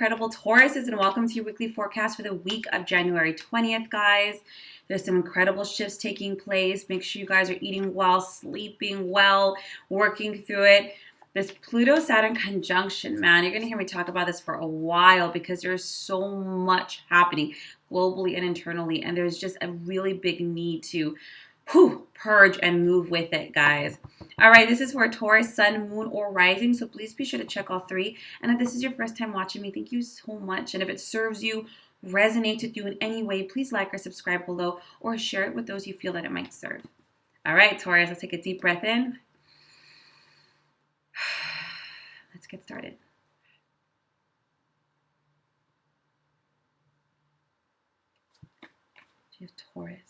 incredible Tauruses, and welcome to your weekly forecast for the week of January 20th, guys. There's some incredible shifts taking place. Make sure you guys are eating well, sleeping well, working through it. This Pluto-Saturn conjunction, man, you're going to hear me talk about this for a while because there's so much happening globally and internally, and there's just a really big need to purge and move with it, guys. All right, this is for Taurus, Sun, Moon, or Rising, so please be sure to check all three. And if this is your first time watching me, thank you so much. And if it serves you, resonates with you in any way, please like or subscribe below or share it with those you feel that it might serve. All right, Taurus, let's take a deep breath in. Let's get started. You have Taurus.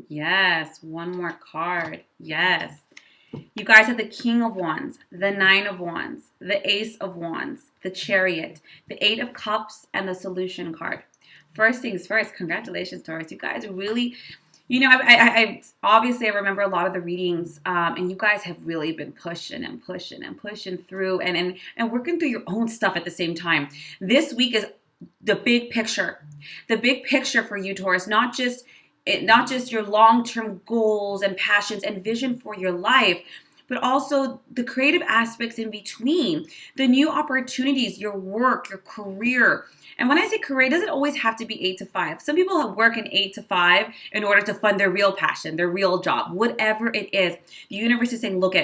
Yes, one more card. Yes. You guys have the King of Wands, the Nine of Wands, the Ace of Wands, the Chariot, the Eight of Cups, and the Solution card. First things first, congratulations, Taurus. You guys really, I obviously I remember a lot of the readings, and you guys have really been pushing and pushing and pushing through and working through your own stuff at the same time. This week is the big picture for you, Taurus, not just your long-term goals and passions and vision for your life, but also the creative aspects in between, the new opportunities, your work, your career. And when I say career, it doesn't always have to be 8 to 5. Some people work in 8 to 5 in order to fund their real passion, their real job, whatever it is. The universe is saying, look,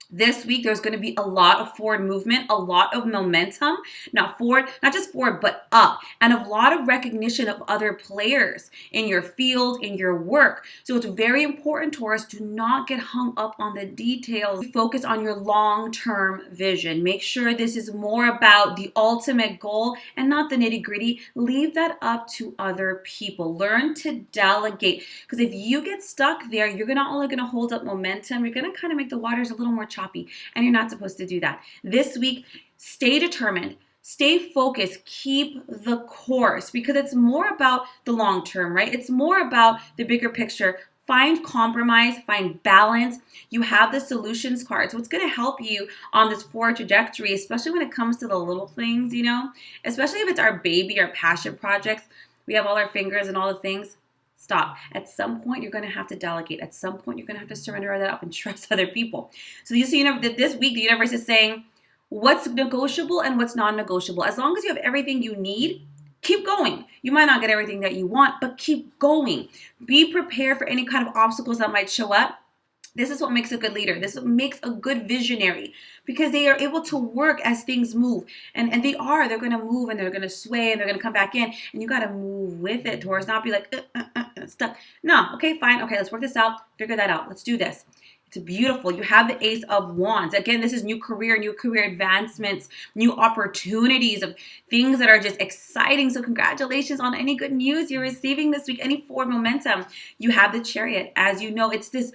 this week, there's going to be a lot of forward movement, a lot of momentum, not just forward, but up, and a lot of recognition of other players in your field, in your work. So it's very important, Taurus, do not get hung up on the details. Focus on your long-term vision. Make sure this is more about the ultimate goal and not the nitty-gritty. Leave that up to other people. Learn to delegate, because if you get stuck there, you're not only going to hold up momentum, you're going to kind of make the waters a little more choppy, and you're not supposed to do that. This week, stay determined, stay focused, keep the course, because it's more about the long term, right? It's more about the bigger picture. Find compromise, find balance. You have the solutions card. So it's going to help you on this forward trajectory, especially when it comes to the little things, especially if it's our baby, our passion projects. We have all our fingers and all the things. Stop. At some point, you're going to have to delegate. At some point, you're going to have to surrender that up and trust other people. So you see, that this week, the universe is saying what's negotiable and what's non-negotiable. As long as you have everything you need, keep going. You might not get everything that you want, but keep going. Be prepared for any kind of obstacles that might show up. This is what makes a good leader. This is what makes a good visionary, because they are able to work as things move. And they're going to move and they're going to sway and they're going to come back in. And you got to move with it, Taurus, not be like, stuck. No, okay, fine. Okay, let's work this out. Figure that out. Let's do this. It's beautiful. You have the Ace of Wands. Again, this is new career advancements, new opportunities of things that are just exciting. So congratulations on any good news you're receiving this week, any forward momentum. You have the Chariot. As you know, it's this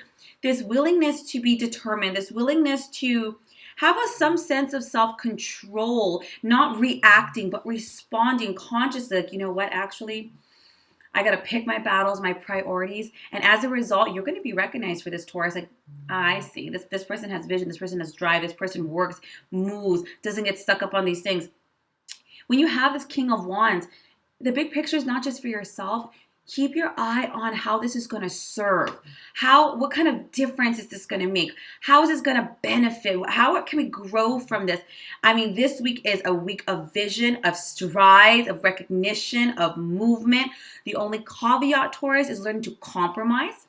willingness to be determined, this willingness to have some sense of self-control, not reacting, but responding consciously. Like, you know what, actually, I got to pick my battles, my priorities. And as a result, you're going to be recognized for this, Taurus. Like, I see, this person has vision, this person has drive, this person works, moves, doesn't get stuck up on these things. When you have this King of Wands, the big picture is not just for yourself. Keep your eye on how this is going to serve. What kind of difference is this going to make? How is this going to benefit? How can we grow from this? I mean, this week is a week of vision, of strides, of recognition, of movement. The only caveat, Taurus, is learning to compromise,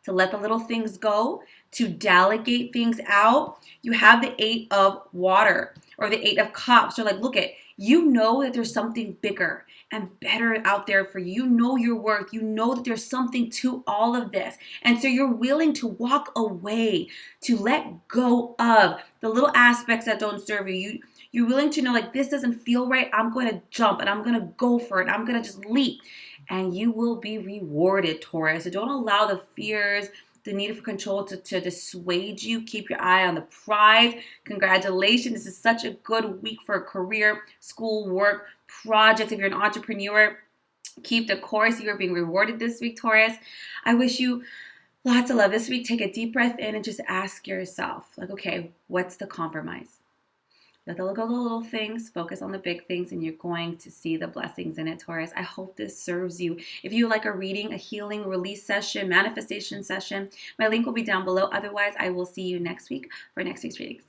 to let the little things go, to delegate things out. You have the Eight of Water or the Eight of Cups. So like, look at, you know that there's something bigger and better out there for you. You know your worth. You know that there's something to all of this. And so you're willing to walk away, to let go of the little aspects that don't serve you. You're willing to know, like, this doesn't feel right. I'm going to jump and I'm going to go for it. I'm going to just leap. And you will be rewarded, Taurus. So don't allow the fears, the need for control to dissuade you. Keep your eye on the prize. Congratulations. This is such a good week for career, school, work, projects. If you're an entrepreneur, keep the course. You are being rewarded this week, Taurus. I wish you lots of love this week. Take a deep breath in and just ask yourself, like, okay, what's the compromise? Let go of the little things, focus on the big things, and you're going to see the blessings in it, Taurus. I hope this serves you. If you like a reading, a healing, release session, manifestation session, my link will be down below. Otherwise, I will see you next week for next week's readings.